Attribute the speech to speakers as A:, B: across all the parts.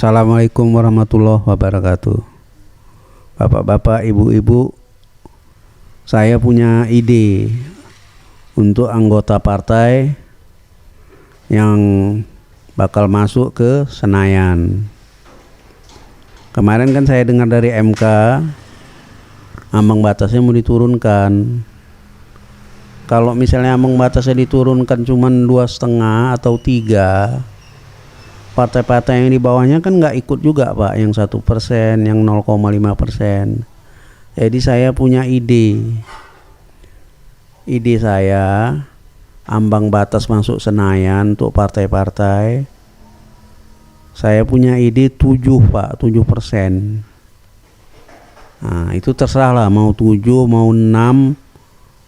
A: Assalamualaikum warahmatullahi wabarakatuh. Bapak-bapak, ibu-ibu, saya punya ide untuk anggota partai yang bakal masuk ke Senayan. Kemarin kan saya dengar dari MK, ambang batasnya mau diturunkan. Kalau misalnya ambang batasnya diturunkan cuma 2,5 atau 3, partai-partai yang di bawahnya kan nggak ikut juga Pak, yang 1%, yang 0,5%. Jadi saya punya ide saya ambang batas masuk Senayan untuk partai-partai. Saya punya ide 7 Pak, 7%. Nah itu terserah lah, mau 7, mau 6,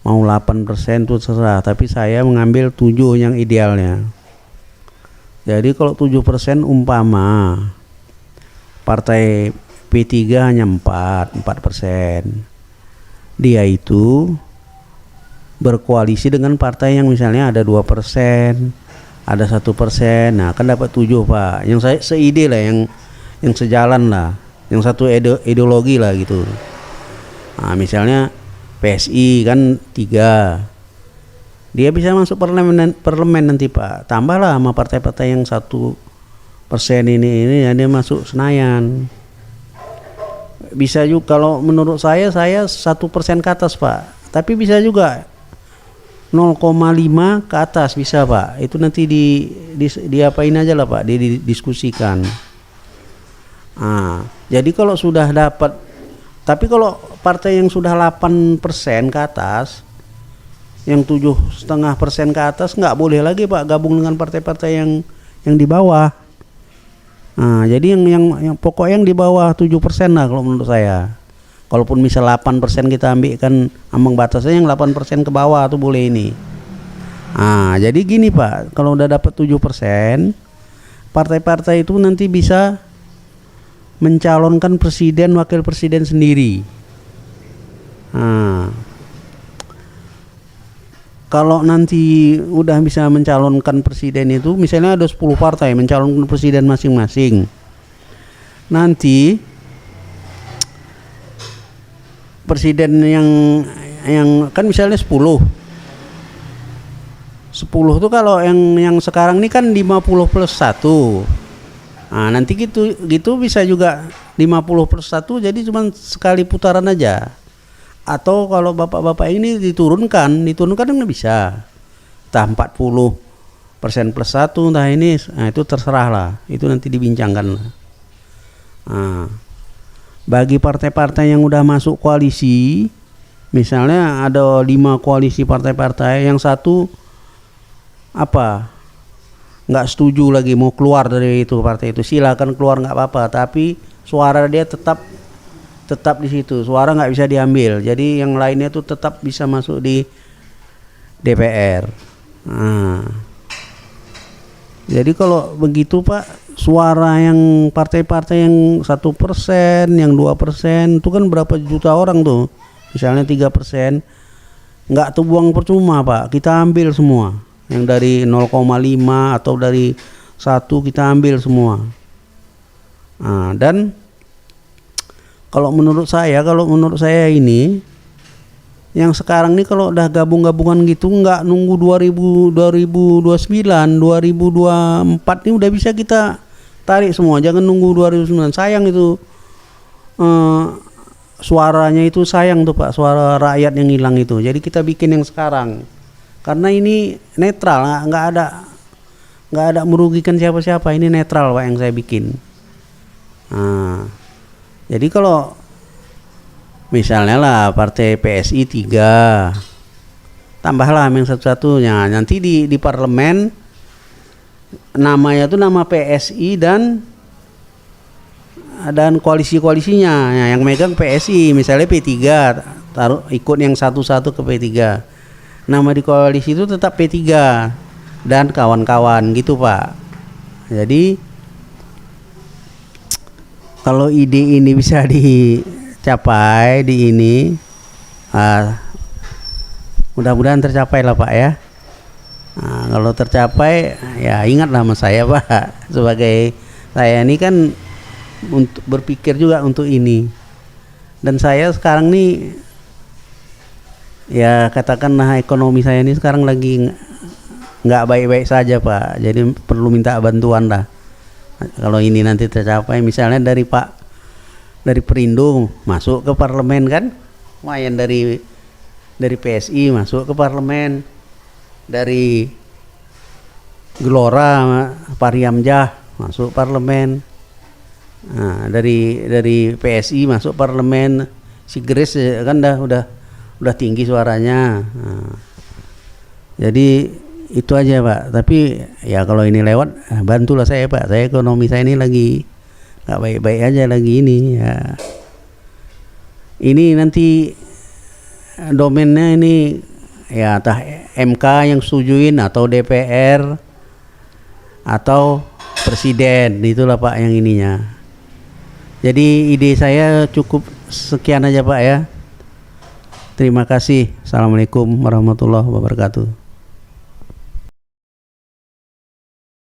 A: mau 8% itu terserah. Tapi saya mengambil 7 yang idealnya. Jadi kalau 7% umpama partai P3 hanya 4%. Dia itu berkoalisi dengan partai yang misalnya ada 2%, ada 1%. Nah, kan dapat 7 Pak. Yang saya seide lah, yang sejalan lah, yang satu ideologi lah gitu. Nah, misalnya PSI kan 3. Dia bisa masuk parlemen nanti Pak. Tambahlah sama partai-partai yang 1% ini dia masuk Senayan. Bisa juga kalau menurut saya 1% ke atas Pak. Tapi bisa juga 0,5 ke atas bisa Pak. Itu nanti di apain aja lah Pak, didiskusikan. Nah, jadi kalau sudah dapat, tapi kalau partai yang sudah 8% ke atas, yang 7,5% ke atas nggak boleh lagi Pak gabung dengan partai-partai yang di bawah. Nah, jadi yang pokoknya yang di bawah 7% lah kalau menurut saya. Kalaupun misal 8% kita ambil kan ambang batasnya yang 8% ke bawah tuh boleh ini. Nah, jadi gini Pak, kalau udah dapat 7%, partai-partai itu nanti bisa mencalonkan presiden, wakil presiden sendiri. Nah, kalau nanti udah bisa mencalonkan presiden itu, misalnya ada 10 partai mencalonkan presiden masing-masing. Nanti presiden yang kan misalnya 10 itu kalau yang sekarang ini kan 50+1. Nah, nanti gitu bisa juga 50+1, jadi cuma sekali putaran aja. Atau kalau bapak-bapak ini diturunkan nggak bisa. Entah 40% plus 1, entah ini, nah itu terserah lah. Itu nanti dibincangkan lah. Nah, bagi partai-partai yang udah masuk koalisi, misalnya ada 5 koalisi partai-partai, yang satu nggak setuju lagi mau keluar dari itu partai itu, silakan keluar nggak apa-apa. Tapi suara dia tetap di situ, suara nggak bisa diambil. Jadi yang lainnya tuh tetap bisa masuk di DPR. Nah, jadi kalau begitu Pak, suara yang partai-partai yang 1%, yang 2% itu kan berapa juta orang tuh. Misalnya 3%, nggak terbuang percuma Pak. Kita ambil semua, yang dari 0,5 atau dari 1 kita ambil semua. Nah, dan kalau menurut saya ini yang sekarang nih kalau udah gabung-gabungan gitu nggak nunggu 2029, 2024 ini udah bisa kita tarik semua. Jangan nunggu 2029. Sayang itu suaranya itu sayang tuh Pak, suara rakyat yang hilang itu. Jadi kita bikin yang sekarang. Karena ini netral, nggak ada merugikan siapa-siapa. Ini netral Pak yang saya bikin. Nah, jadi kalau misalnya lah partai PSI 3, tambahlah yang satu-satunya, nanti di parlemen namanya tuh nama PSI dan koalisi-koalisinya. Nah, yang megang PSI, misalnya P3 taruh ikut yang satu-satu ke P3. Nama di koalisi itu tetap P3 dan kawan-kawan gitu Pak. Jadi kalau ide ini bisa dicapai di ini, mudah-mudahan tercapai lah Pak ya. Nah, kalau tercapai ya ingatlah sama saya Pak, sebagai saya ini kan untuk berpikir juga untuk ini. Dan saya sekarang nih, ya katakanlah ekonomi saya ini sekarang lagi nggak baik-baik saja Pak. Jadi perlu minta bantuan lah. Kalau ini nanti tercapai, misalnya dari Perindo masuk ke parlemen kan, lumayan dari PSI masuk ke parlemen, dari Gelora Pariamjah masuk parlemen, nah, dari PSI masuk parlemen, si Grace kan udah tinggi suaranya. Nah, jadi itu aja Pak. Tapi ya kalau ini lewat, bantulah saya Pak. Saya ekonomi saya ini lagi nggak baik-baik aja lagi ini ya. Ini nanti domainnya ini ya entah MK yang setujuin atau DPR atau presiden, itulah Pak yang ininya. Jadi ide saya cukup sekian aja Pak ya. Terima kasih. Assalamualaikum warahmatullahi wabarakatuh.